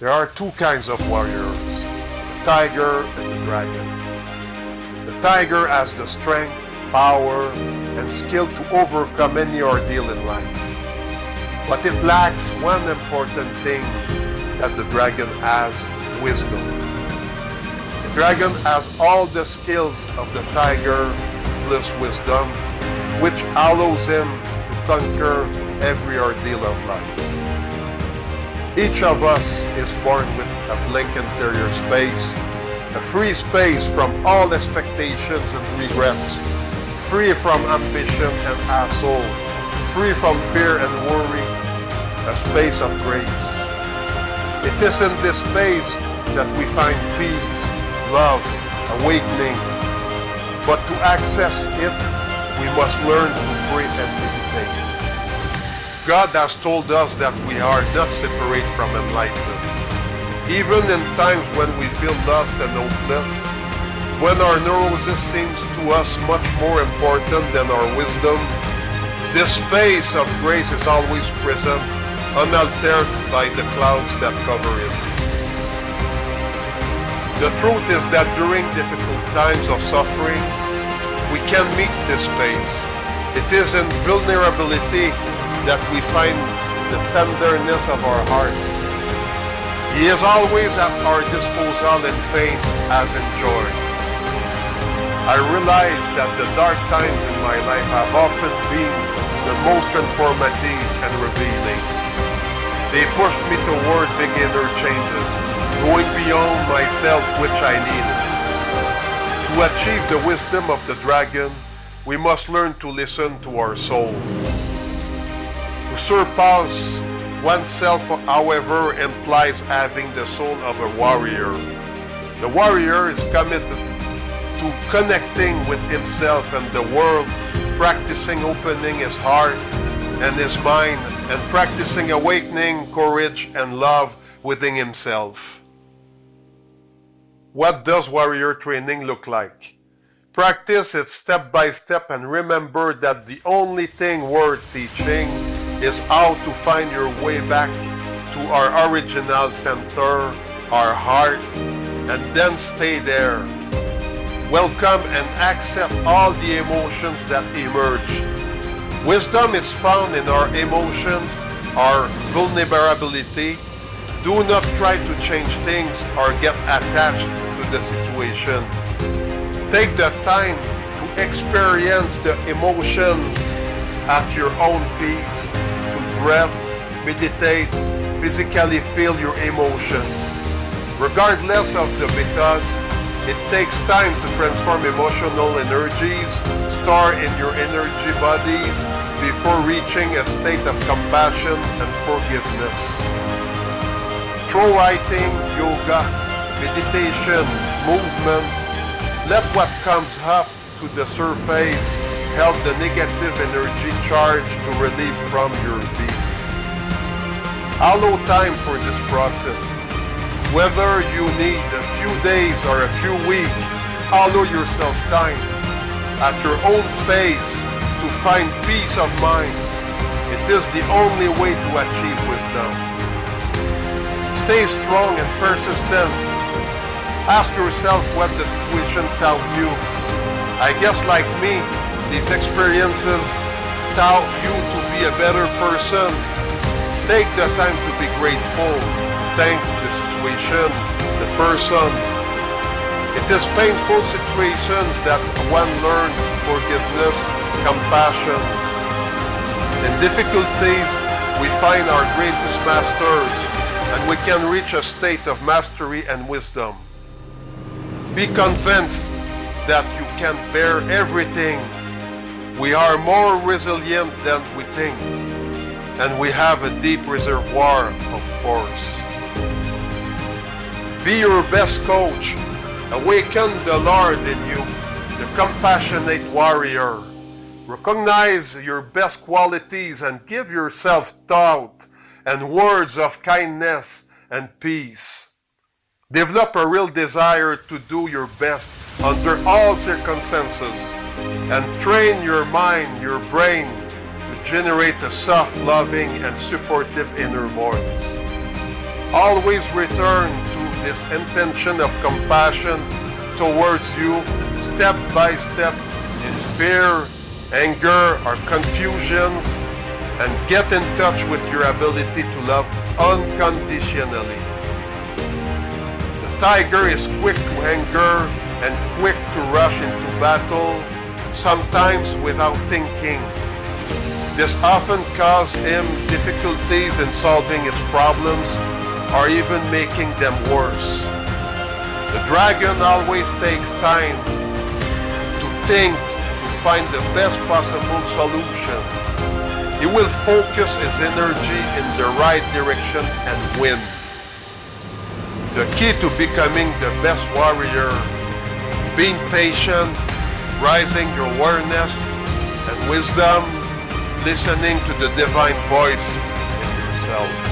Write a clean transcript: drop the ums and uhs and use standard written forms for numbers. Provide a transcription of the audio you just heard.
There are two kinds of warriors, the tiger and the dragon. The tiger has the strength, power, and skill to overcome any ordeal in life. But it lacks one important thing that the dragon has, wisdom. The dragon has all the skills of the tiger plus wisdom, which allows him to conquer every ordeal of life. Each of us is born with a blank interior space, a free space from all expectations and regrets, free from ambition and hassle, free from fear and worry, a space of grace. It is in this space that we find peace, love, awakening. But to access it, we must learn to pray and meditate. God has told us that we are not separate from enlightenment. Even in times when we feel lost and hopeless, when our neurosis seems to us much more important than our wisdom, this space of grace is always present, unaltered by the clouds that cover it. The truth is that during difficult times of suffering, we can meet this space. It is in vulnerability that we find the tenderness of our heart. He is always at our disposal in pain as in joy. I realize that the dark times in my life have often been the most transformative and revealing. They pushed me toward big inner changes, going beyond myself which I needed. To achieve the wisdom of the dragon, we must learn to listen to our soul. To surpass oneself, however, implies having the soul of a warrior. The warrior is committed to connecting with himself and the world, practicing opening his heart and his mind, and practicing awakening courage and love within himself. What does warrior training look like? Practice it step by step and remember that the only thing worth teaching is how to find your way back to our original center, our heart, and then stay there. Welcome and accept all the emotions that emerge. Wisdom is found in our emotions, our vulnerability. Do not try to change things or get attached to the situation. Take the time to experience the emotions at your own pace. Breath, meditate, physically feel your emotions. Regardless of the method, it takes time to transform emotional energies stored in your energy bodies before reaching a state of compassion and forgiveness. Through writing, yoga, meditation, movement, let what comes up to the surface help the negative energy charge to relieve from your being. Allow time for this process. Whether you need a few days or a few weeks, allow yourself time at your own pace to find peace of mind. It is the only way to achieve wisdom. Stay strong and persistent. Ask yourself what the situation tells you. I guess like me, these experiences taught you to be a better person. Take the time to be grateful. Thank the situation, the person. It is painful situations that one learns forgiveness, compassion. In difficulties, we find our greatest masters, and we can reach a state of mastery and wisdom. Be convinced that you can bear everything. We are more resilient than we think, and we have a deep reservoir of force. Be your best coach. Awaken the Lord in you, the compassionate warrior. Recognize your best qualities and give yourself thought and words of kindness and peace. Develop a real desire to do your best under all circumstances, and train your mind, your brain, to generate a soft, loving, and supportive inner voice. always return to this intention of compassion towards you, step by step, in fear, anger, or confusions, and get in touch with your ability to love unconditionally. The tiger is quick to anger and quick to rush into battle, sometimes without thinking. This often causes him difficulties in solving his problems or even making them worse. The dragon always takes time to think, to find the best possible solution. He will focus his energy in the right direction and win. The key to becoming the best warrior, being patient, rising your awareness and wisdom, listening to the divine voice in yourself.